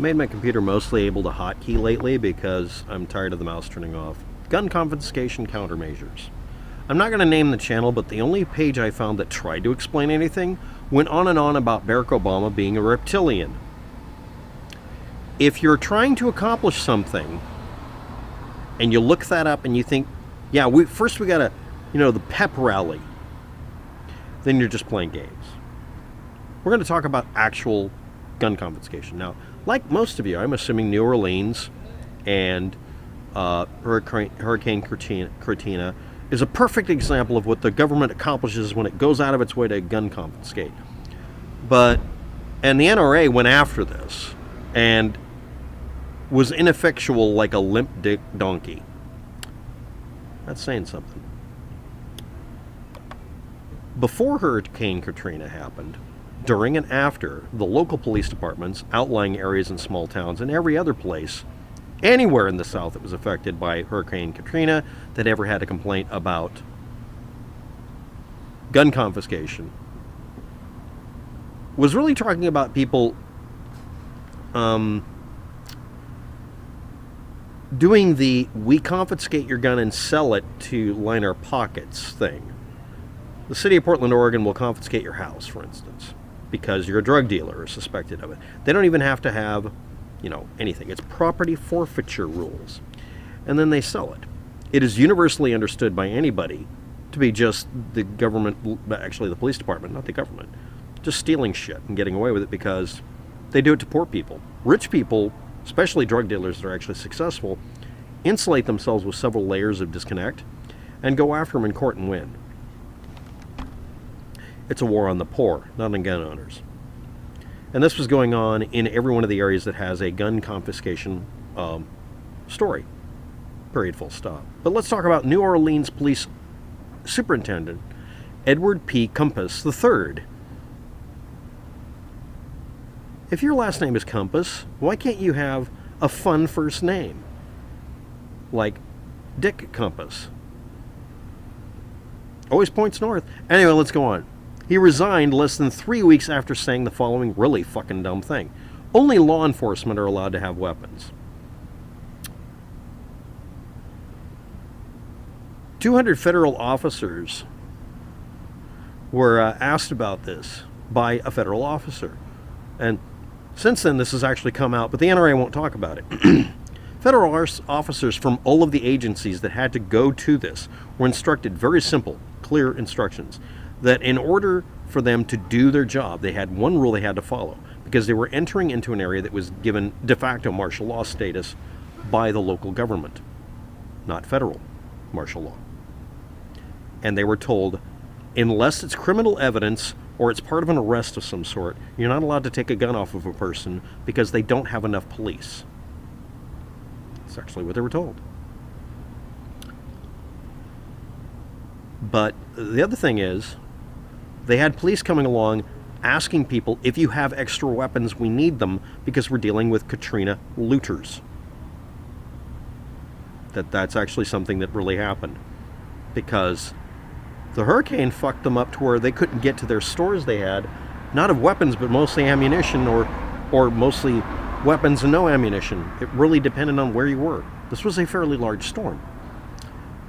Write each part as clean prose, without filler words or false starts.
Made my computer mostly able to hotkey lately because I'm tired of the mouse turning off. Gun confiscation countermeasures. I'm not going to name the channel, but the only page I found that tried to explain anything went on and on about Barack Obama being a reptilian. If you're trying to accomplish something and you look that up and you think, yeah, we got to, the pep rally, then you're just playing games. We're going to talk about actual gun confiscation. Now, like most of you, I'm assuming New Orleans and Hurricane Katrina is a perfect example of what the government accomplishes when it goes out of its way to gun confiscate. And the NRA went after this and was ineffectual like a limp dick donkey. That's saying something. Before Hurricane Katrina happened, during and after, the local police departments, outlying areas in small towns, and every other place, anywhere in the South that was affected by Hurricane Katrina that ever had a complaint about gun confiscation, was really talking about people doing the we confiscate your gun and sell it to line our pockets thing. The city of Portland, Oregon will confiscate your house, for instance, because you're a drug dealer or suspected of it. They don't even have to have, anything. It's property forfeiture rules. And then they sell it. It is universally understood by anybody to be just the government, actually the police department, not the government, just stealing shit and getting away with it because they do it to poor people. Rich people, especially drug dealers that are actually successful, insulate themselves with several layers of disconnect and go after them in court and win. It's a war on the poor, not on gun owners. And this was going on in every one of the areas that has a gun confiscation story. Period, full stop. But let's talk about New Orleans Police Superintendent Edward P. Compass III. If your last name is Compass, why can't you have a fun first name? Like Dick Compass. Always points north. Anyway, let's go on. He resigned less than 3 weeks after saying the following really fucking dumb thing. Only law enforcement are allowed to have weapons. 200 federal officers were asked about this by a federal officer. And since then, this has actually come out, but the NRA won't talk about it. Federal officers from all of the agencies that had to go to this were instructed very simple, clear instructions, that in order for them to do their job, they had one rule they had to follow, because they were entering into an area that was given de facto martial law status by the local government, not federal martial law. And they were told, unless it's criminal evidence or it's part of an arrest of some sort, you're not allowed to take a gun off of a person because they don't have enough police. That's actually what they were told. But the other thing is, they had police coming along asking people, if you have extra weapons, we need them because we're dealing with Katrina looters. That's actually something that really happened. Because the hurricane fucked them up to where they couldn't get to their stores they had, not of weapons, but mostly ammunition or mostly weapons and no ammunition. It really depended on where you were. This was a fairly large storm.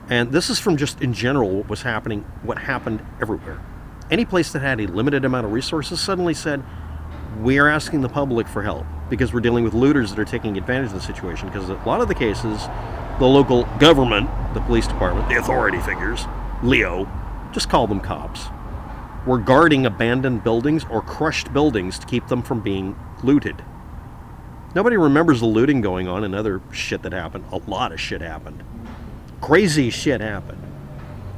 And this is from just in general what happened everywhere. Any place that had a limited amount of resources suddenly said, we are asking the public for help because we're dealing with looters that are taking advantage of the situation. Because a lot of the cases, the local government, the police department, the authority figures, Leo, just call them cops, were guarding abandoned buildings or crushed buildings to keep them from being looted. Nobody remembers the looting going on and other shit that happened. A lot of shit happened. Crazy shit happened,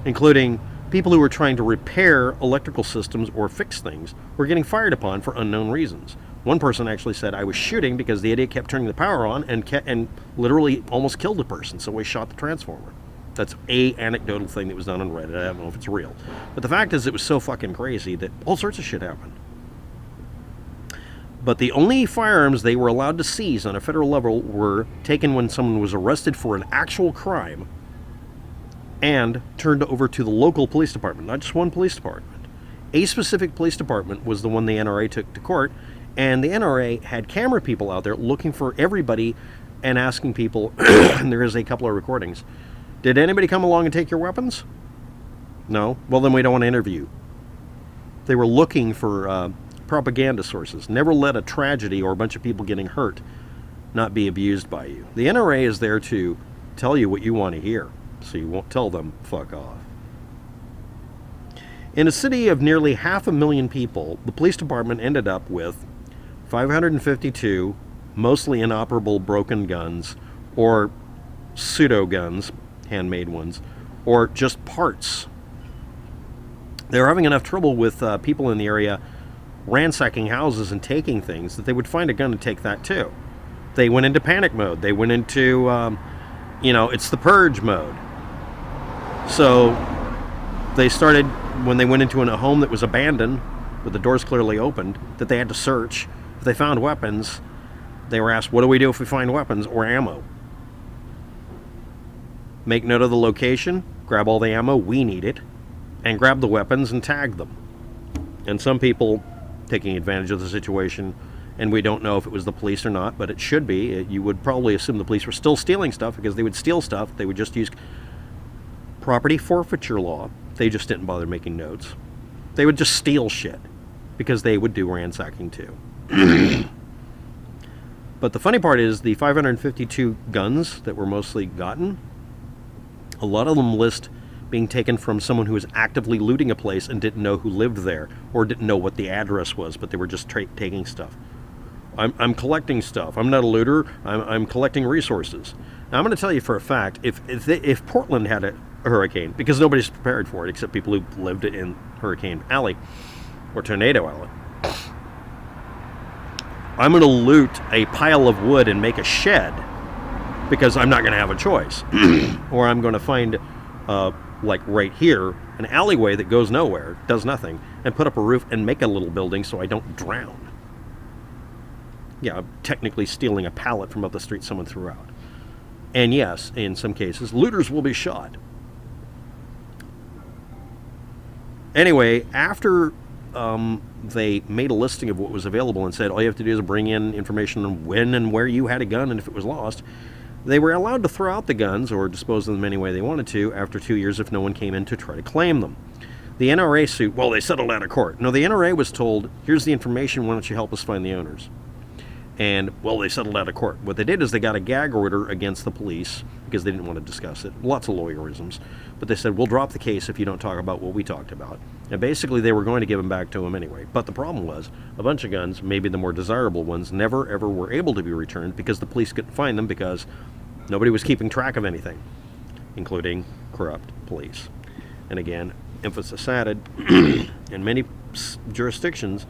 including people who were trying to repair electrical systems or fix things were getting fired upon for unknown reasons. One person actually said, I was shooting because the idiot kept turning the power on and literally almost killed a person, so we shot the transformer. That's a anecdotal thing that was done on Reddit. I don't know if it's real. But the fact is, it was so fucking crazy that all sorts of shit happened. But the only firearms they were allowed to seize on a federal level were taken when someone was arrested for an actual crime and turned over to the local police department, not just one police department. A specific police department was the one the NRA took to court And the NRA had camera people out there looking for everybody and asking people, and there is a couple of recordings, did anybody come along and take your weapons? No? Well, then we don't want to interview. They were looking for propaganda sources. Never let a tragedy or a bunch of people getting hurt not be abused by you. The NRA is there to tell you what you want to hear, so you won't tell them, fuck off. In a city of nearly 500,000 people, the police department ended up with 552 mostly inoperable broken guns, or pseudo guns, handmade ones, or just parts. They were having enough trouble with people in the area ransacking houses and taking things that they would find a gun and take that too. They went into panic mode. They went into, it's the purge mode. So they started, when they went into a home that was abandoned, with the doors clearly opened, that they had to search. If they found weapons, they were asked, what do we do if we find weapons or ammo? Make note of the location, grab all the ammo, we need it, and grab the weapons and tag them. And some people taking advantage of the situation, and we don't know if it was the police or not, but it should be. You would probably assume the police were still stealing stuff, because they would steal stuff. They would just use property forfeiture law. They just didn't bother making notes. They would just steal shit, because they would do ransacking too. But the funny part is the 552 guns that were mostly gotten, a lot of them list being taken from someone who was actively looting a place and didn't know who lived there, or didn't know what the address was, but they were just taking stuff. I'm collecting stuff. I'm not a looter. I'm collecting resources. Now, I'm going to tell you for a fact, if Portland had a hurricane, because nobody's prepared for it except people who lived in Hurricane Alley or Tornado Alley, I'm going to loot a pile of wood and make a shed, because I'm not going to have a choice. Or I'm going to find, like right here, an alleyway that goes nowhere, does nothing, and put up a roof and make a little building so I don't drown. Yeah, I'm technically stealing a pallet from up the street someone threw out. And yes, in some cases, looters will be shot. Anyway, after they made a listing of what was available and said all you have to do is bring in information on when and where you had a gun and if it was lost, they were allowed to throw out the guns or dispose of them any way they wanted to after 2 years if no one came in to try to claim them. The NRA suit, well, they settled out of court. No, the NRA was told, here's the information, why don't you help us find the owners? And, well, they settled out of court. What they did is they got a gag order against the police because they didn't want to discuss it. Lots of lawyerisms. But they said, we'll drop the case if you don't talk about what we talked about. And basically, they were going to give them back to them anyway. But the problem was, a bunch of guns, maybe the more desirable ones, never, ever were able to be returned because the police couldn't find them because nobody was keeping track of anything, including corrupt police. And again, emphasis added, in many jurisdictions,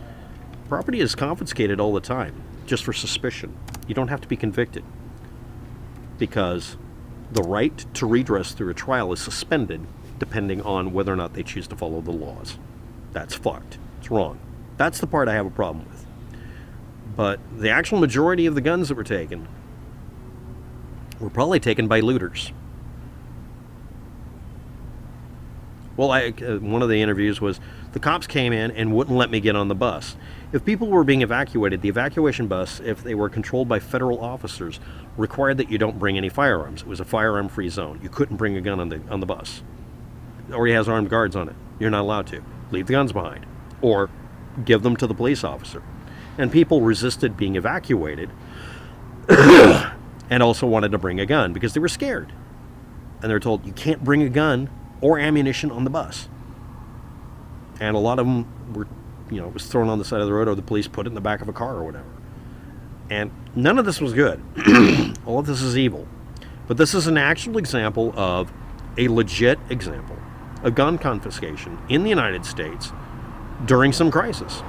property is confiscated all the time, just for suspicion. You don't have to be convicted, because the right to redress through a trial is suspended depending on whether or not they choose to follow the laws. That's fucked. It's wrong. That's the part I have a problem with. But the actual majority of the guns that were taken were probably taken by looters. Well, one of the interviews was, the cops came in and wouldn't let me get on the bus. If people were being evacuated, the evacuation bus, if they were controlled by federal officers, required that you don't bring any firearms. It was a firearm-free zone. You couldn't bring a gun on the bus. It already has armed guards on it. You're not allowed to. Leave the guns behind. Or give them to the police officer. And people resisted being evacuated and also wanted to bring a gun because they were scared. And they were told, you can't bring a gun or ammunition on the bus. And a lot of them were, it was thrown on the side of the road, or the police put it in the back of a car or whatever. And none of this was good. All of this is evil. But this is an actual example of a legit example of gun confiscation in the United States during some crisis.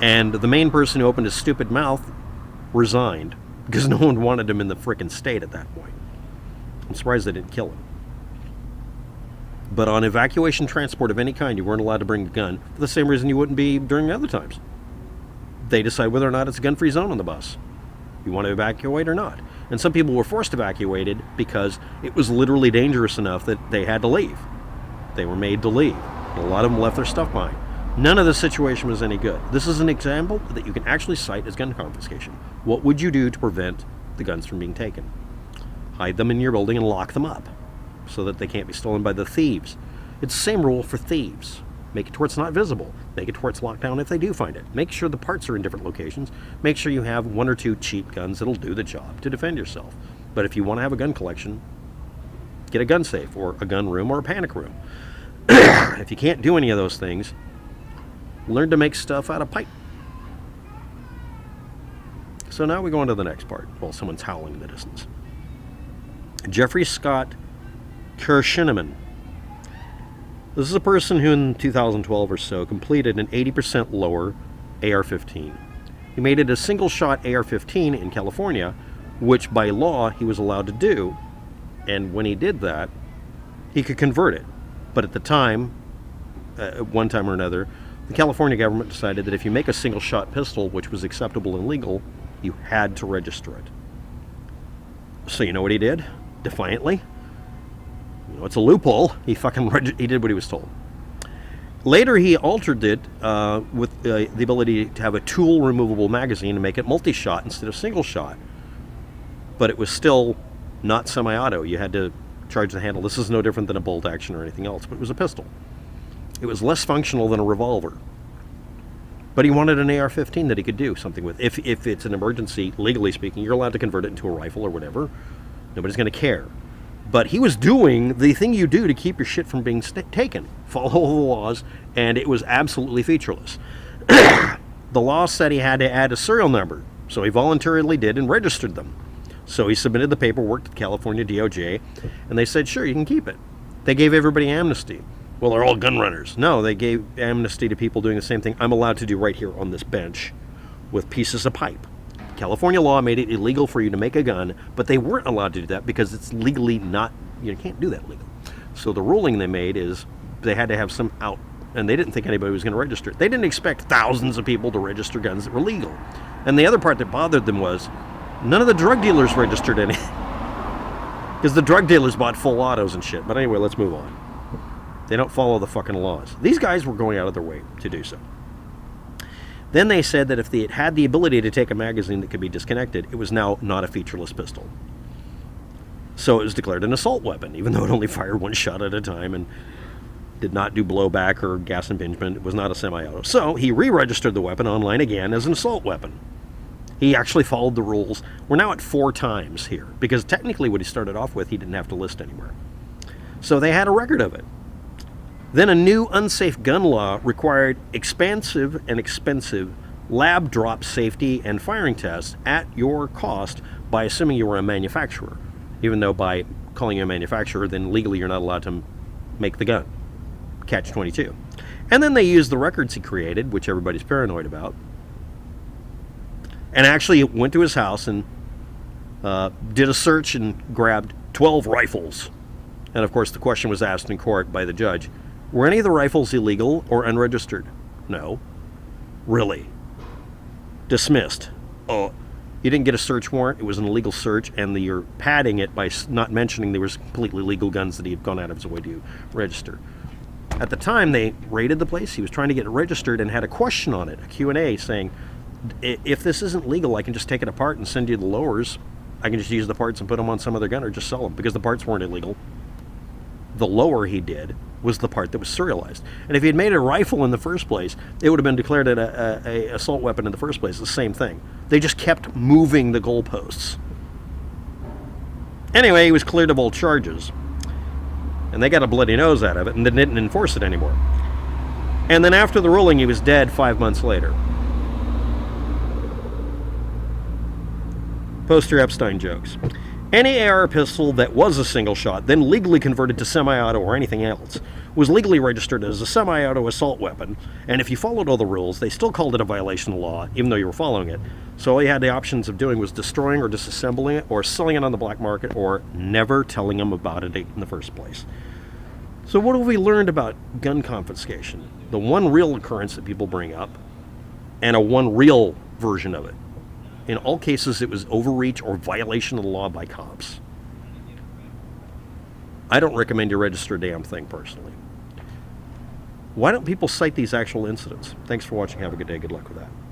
And the main person who opened his stupid mouth resigned because no one wanted him in the frickin' state at that point. I'm surprised they didn't kill him. But on evacuation transport of any kind, you weren't allowed to bring a gun for the same reason you wouldn't be during other times. They decide whether or not it's a gun-free zone on the bus. You want to evacuate or not. And some people were forced evacuated because it was literally dangerous enough that they had to leave. They were made to leave. A lot of them left their stuff behind. None of the situation was any good. This is an example that you can actually cite as gun confiscation. What would you do to prevent the guns from being taken? Hide them in your building and lock them up so that they can't be stolen by the thieves. It's the same rule for thieves. Make it to where it's not visible. Make it to where it's locked down if they do find it. Make sure the parts are in different locations. Make sure you have 1 or 2 cheap guns that'll do the job to defend yourself. But if you want to have a gun collection, get a gun safe or a gun room or a panic room. If you can't do any of those things, learn to make stuff out of pipe. So now we go on to the next part while someone's howling in the distance. Jeffrey Scott Kirschneman. This is a person who in 2012 or so completed an 80% lower AR-15. He made it a single-shot AR-15 in California, which by law he was allowed to do, and when he did that, he could convert it. But at the time, one time or another, the California government decided that if you make a single-shot pistol, which was acceptable and legal, you had to register it. So you know what he did? Defiantly. You know, it's a loophole. He did what he was told. Later, he altered it with the ability to have a tool removable magazine and make it multi-shot instead of single-shot. But it was still not semi-auto. You had to charge the handle. This is no different than a bolt action or anything else, but it was a pistol. It was less functional than a revolver. But he wanted an AR-15 that he could do something with. If it's an emergency, legally speaking, you're allowed to convert it into a rifle or whatever. Nobody's going to care. But he was doing the thing you do to keep your shit from being taken. Follow the laws, and it was absolutely featureless. The law said he had to add a serial number, so he voluntarily did and registered them. So he submitted the paperwork to the California DOJ, and they said, sure, you can keep it. They gave everybody amnesty. Well, they're all gun runners. No, they gave amnesty to people doing the same thing I'm allowed to do right here on this bench with pieces of pipe. California law made it illegal for you to make a gun, but they weren't allowed to do that because it's legally not, you can't do that legally. So the ruling they made is they had to have some out, and they didn't think anybody was going to register it. They didn't expect thousands of people to register guns that were legal. And the other part that bothered them was none of the drug dealers registered any. Because the drug dealers bought full autos and shit. But anyway, let's move on. They don't follow the fucking laws. These guys were going out of their way to do so. Then they said that if they had the ability to take a magazine that could be disconnected, it was now not a featureless pistol. So it was declared an assault weapon, even though it only fired 1 shot at a time and did not do blowback or gas impingement. It was not a semi-auto. So he re-registered the weapon online again as an assault weapon. He actually followed the rules. We're now at 4 times here, because technically what he started off with, he didn't have to list anywhere. So they had a record of it. Then a new unsafe gun law required expansive and expensive lab drop safety and firing tests at your cost by assuming you were a manufacturer, even though by calling you a manufacturer, then legally you're not allowed to make the gun. Catch-22. And then they used the records he created, which everybody's paranoid about, and actually went to his house and did a search and grabbed 12 rifles. And of course the question was asked in court by the judge, were any of the rifles illegal or unregistered? No. Really? Dismissed. Oh, you didn't get a search warrant. It was an illegal search, and you're padding it by not mentioning there was completely legal guns that he had gone out of his way to register. At the time, they raided the place. He was trying to get it registered and had a question on it, a Q&A, saying, if this isn't legal, I can just take it apart and send you the lowers. I can just use the parts and put them on some other gun or just sell them, because the parts weren't illegal. The lower he did was the part that was serialized. And if he had made a rifle in the first place, it would have been declared an assault weapon in the first place. The same thing. They just kept moving the goalposts. Anyway, he was cleared of all charges. And they got a bloody nose out of it and then didn't enforce it anymore. And then after the ruling, he was dead 5 months later. Poster Epstein jokes. Any AR pistol that was a single shot, then legally converted to semi-auto or anything else, was legally registered as a semi-auto assault weapon, and if you followed all the rules, they still called it a violation of law, even though you were following it. So all you had the options of doing was destroying or disassembling it, or selling it on the black market, or never telling them about it in the first place. So what have we learned about gun confiscation? The one real occurrence that people bring up, and a one real version of it. In all cases, it was overreach or violation of the law by cops. I don't recommend you register a damn thing, personally. Why don't people cite these actual incidents? Thanks for watching. Have a good day. Good luck with that.